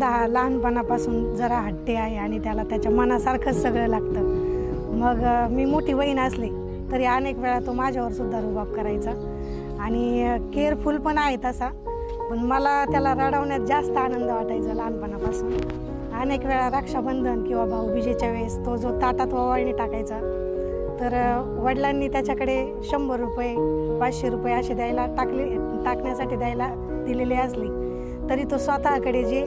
देवानंद हा लहानपणापासून जरा हट्टी आहे आणि त्याला त्याच्या मनासारखंच सगळं लागतं. मग मी मोठी बहीण असली तरी अनेक वेळा तो माझ्यावर सुद्धा रुबाब करायचा आणि केअरफुल पण आहे तसा. पण मला त्याला रडवण्यात जास्त आनंद वाटायचा लहानपणापासून. अनेक वेळा रक्षाबंधन किंवा भाऊबीजेच्या वेळेस तो जो ताटात ओवाळणी टाकायचा तर वडिलांनी त्याच्याकडे 100 रुपये 500 रुपये असे टाकण्यासाठी दिलेले असले तरी तो स्वतःकडे जे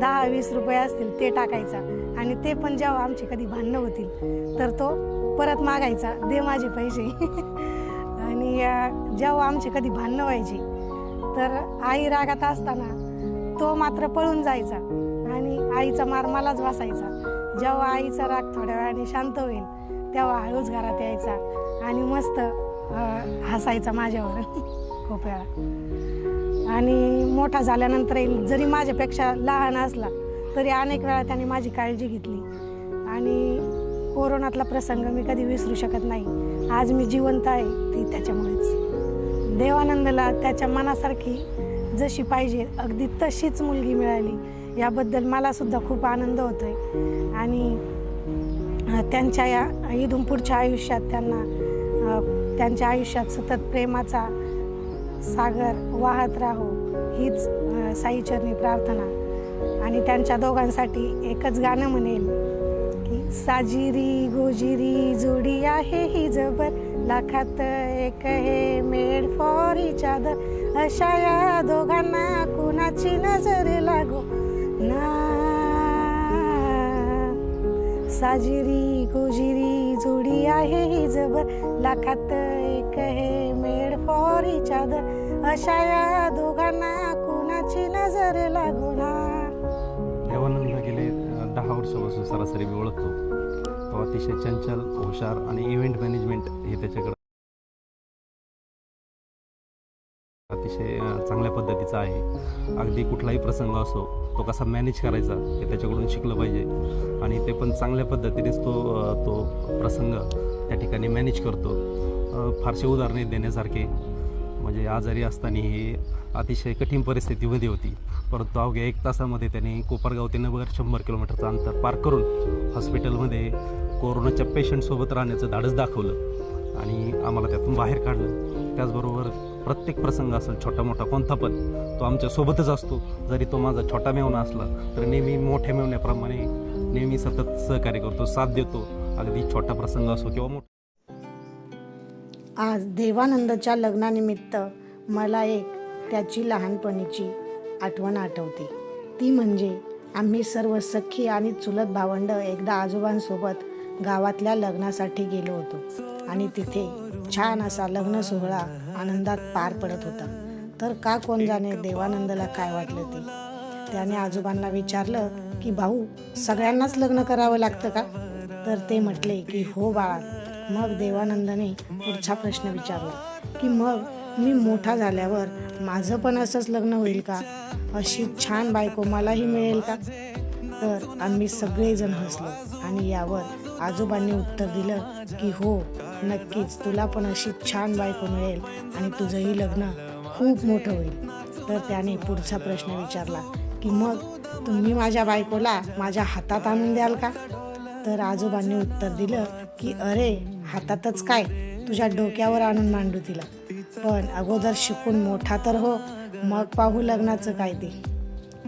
10-20 रुपये असतील ते टाकायचा. आणि ते पण जेव्हा आमची कधी भांडणं होतील तर तो परत मागायचा, दे माझे पैसे. आणि जेव्हा आमची कधी भांडणं व्हायची तर आई रागात असताना तो मात्र पळून जायचा आणि आईचा मार मलाच बसायचा. जेव्हा आईचा राग थोड्या वेळाने शांत होईल तेव्हा हळूच घरात यायचा आणि मस्त हसायचा माझ्यावर खूप वेळा. आणि मोठा झाल्यानंतर जरी माझ्यापेक्षा लहान असला तरी अनेक वेळा त्याने माझी काळजी घेतली. आणि कोरोनातला प्रसंग मी कधी विसरू शकत नाही. आज मी जिवंत आहे ती त्याच्यामुळेच. देवानंदला त्याच्या मनासारखी जशी पाहिजे अगदी तशीच मुलगी मिळाली याबद्दल मलासुद्धा खूप आनंद होतो आहे. आणि त्यांच्या या इथून पुढच्या आयुष्यात त्यांच्या आयुष्यात सतत प्रेमाचा सागर वाहत राहो हीच साईचरणी प्रार्थना. आणि त्यांच्या दोघांसाठी एकच गाणं म्हणेल की साजिरी गोजिरी जोडी आहे ही जबर, लाखात एक हे मेड फॉर इच अदर. अशा या दोघांना कुणाची नजर लागो ना. साजिरी गोजिरी जोडी आहे ही जबर, लाखात एक हे मेड फॉर इच अदर. अशा या दोघांना कुणाची नजर लागो ना. देवानंद गेले 10 वर्षापासून सरासरी मी ओळखतो. तो अतिशय चंचल, हुशार आणि इव्हेंट मॅनेजमेंट हे त्याच्याकडे अतिशय चांगल्या पद्धतीचा आहे. अगदी कुठलाही प्रसंग असो तो कसा मॅनेज करायचा हे त्याच्याकडून शिकलं पाहिजे. आणि ते पण चांगल्या पद्धतीनेच तो प्रसंग त्या ठिकाणी मॅनेज करतो. फारसे उदाहरणे देण्यासारखे म्हणजे आजारी असताना ही अतिशय कठीण परिस्थितीमध्ये होती, परंतु अवघ्या 1 तासामध्ये त्याने कोपरगाव ते नगर 100 किलोमीटरचं अंतर पार करून हॉस्पिटलमध्ये कोरोनाच्या पेशंटसोबत राहण्याचं धाडस दाखवलं आणि आम्हाला त्यातून बाहेर काढलं. त्याचबरोबर प्रत्येक प्रसंग असेल छोटा मोठा कोणता पण तो आमच्यासोबतच असतो. जरी तो माझा छोटा मेवणा असला तर नेहमी मोठ्या मेवण्याप्रमाणे नेहमी सतत सहकार्य करतो, साथ देतो, अगदी छोटा प्रसंग असो किंवा मोठा. आज देवानंदच्या लग्नानिमित्त मला एक त्याची लहानपणीची आठवण आठवते. ती म्हणजे आम्ही सर्व सख्खी आणि चुलत भावंड एकदा आजोबांसोबत गावातल्या लग्नासाठी गेलो होतो आणि तिथे छान असा लग्न सोहळा आनंदात पार पडत होता. तर का कोण जाणे देवानंदला काय वाटलं ते. त्याने आजोबांना विचारलं की भाऊ सगळ्यांनाच लग्न करावं लागतं का. तर ते म्हटले की हो बाळा. मग देवानंदने पुढचा प्रश्न विचारला की मग मी मोठा झाल्यावर माझं पण असंच लग्न होईल का, अशी छान बायको मलाही मिळेल का. तर आम्ही सगळेजण हसलो आणि यावर आजोबांनी उत्तर दिलं की हो नक्कीच, तुला पण अशी छान बायको मिळेल आणि तुझंही लग्न खूप मोठं होईल. तर त्याने पुढचा प्रश्न विचारला की मग तुम्ही माझ्या बायकोला माझ्या हातात आणून द्याल का. तर आजोबांनी उत्तर दिलं की अरे हातातच काय, तुझ्या डोक्यावर आणून मांडू तिला, पण अगोदर शिकून मोठा तर हो, मग पाहू लग्नाचं काय ते.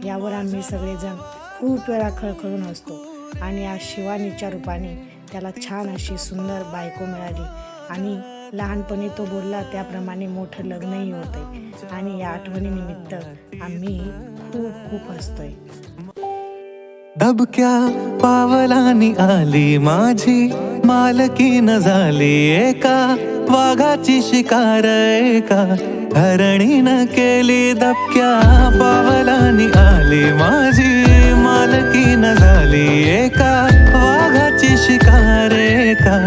यावर आम्ही सगळेजण खूप वेळा खळखळून हसतो. आणि आज शिवानीच्या रूपाने त्याला छान अशी सुंदर बायको मिळाली आणि लहानपणी तो बोलला त्याप्रमाणे मोठं लग्नही होतंय. आणि या आठवणीनिमित्त आम्ही खूप खूप हसतोय. दबक्या पावलांनी आली माझी मालकीन झाली एका वाघाची शिकार, एका हरणीनं केली. दबक्या पावलांनी आली माझी मालकीन झाली एका वाघाची शिकार, एका